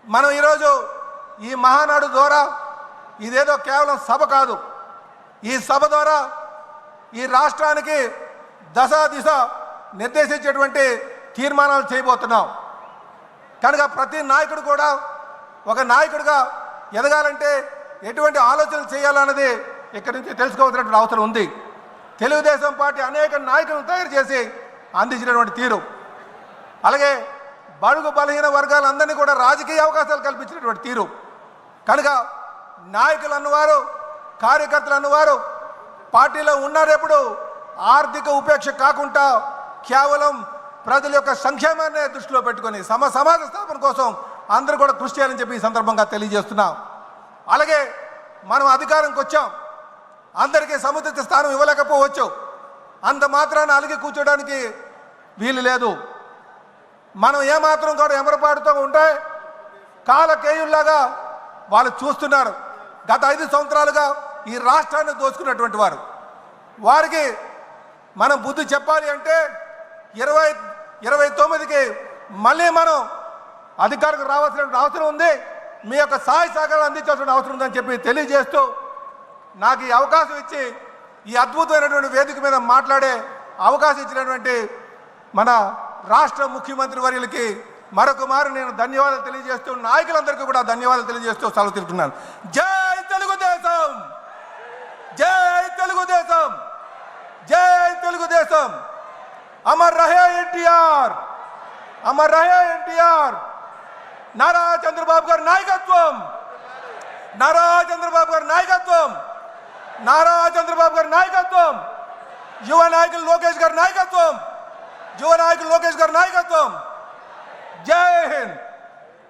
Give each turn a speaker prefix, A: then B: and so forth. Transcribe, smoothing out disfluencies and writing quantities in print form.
A: మనం ఈరోజు ఈ మహానాడు ద్వారా ఇదేదో కేవలం సభ కాదు, ఈ సభ ద్వారా ఈ రాష్ట్రానికి దశ దిశ నిర్దేశించేటువంటి తీర్మానాలు చేయబోతున్నాం. కనుక ప్రతి నాయకుడు కూడా ఒక నాయకుడిగా ఎదగాలంటే ఎటువంటి ఆలోచనలు చేయాలన్నది ఇక్కడి నుంచి తెలుసుకోవాల్సినటువంటి అవసరం ఉంది. తెలుగుదేశం పార్టీ అనేక నాయకులను తయారు చేసి అందించినటువంటి తీరు, అలాగే బడుగు బలహీన వర్గాలందరినీ కూడా రాజకీయ అవకాశాలు కల్పించినటువంటి తీరు. కనుక నాయకులు అన్నవారు, కార్యకర్తలు అన్నవారు పార్టీలో ఉన్నారెప్పుడు ఆర్థిక ఉపేక్ష కాకుండా కేవలం ప్రజల యొక్క సంక్షేమాన్ని దృష్టిలో పెట్టుకొని సమాజ స్థాపన కోసం అందరూ కూడా కృషి చేయాలని చెప్పి ఈ సందర్భంగా తెలియజేస్తున్నాం. అలాగే మనం అధికారంకి వచ్చాం, అందరికీ సముచిత స్థానం ఇవ్వలేకపోవచ్చు, అంత మాత్రాన అలిగి కూర్చోడానికి వీలు లేదు. మనం ఏమాత్రం కూడా ఎమరపాటుతో ఉంటే కాలకేయుల్లాగా వాళ్ళు చూస్తున్నారు. గత 5 సంవత్సరాలుగా ఈ రాష్ట్రాన్ని దోచుకున్నటువంటి వారికి మనం బుద్ధి చెప్పాలి అంటే 2029కి మళ్ళీ మనం అధికారికి రావాల్సిన అవసరం ఉంది. మీ యొక్క సహాయ సహకారాలు అందించాల్సిన అవసరం ఉందని చెప్పి తెలియజేస్తూ నాకు ఈ అవకాశం ఇచ్చి ఈ అద్భుతమైనటువంటి వేదిక మీద మాట్లాడే అవకాశం ఇచ్చినటువంటి మన రాష్ట్ర ముఖ్యమంత్రి వర్యులకి మరొక మారు నేను ధన్యవాదాలు తెలియజేస్తూ, నాయకులందరికీ కూడా ధన్యవాదాలు తెలియజేస్తూ సెలవు తీసుకున్నాను. జై తెలుగుదేశం, జై తెలుగుదేశం, జై తెలుగుదేశం. అమర్ రహే ఎన్టీఆర్, అమర్ రహే ఎన్టీఆర్. నారా చంద్రబాబు గారి నాయకత్వం, నారా చంద్రబాబు గారి నాయకత్వం, నారా చంద్రబాబు గారి నాయకత్వం, యువ నాయకులు లోకేష్ గారి నాయకత్వం, యువ నాయకులు లోకేష్ గారి నాయకత్వం. జై హింద్.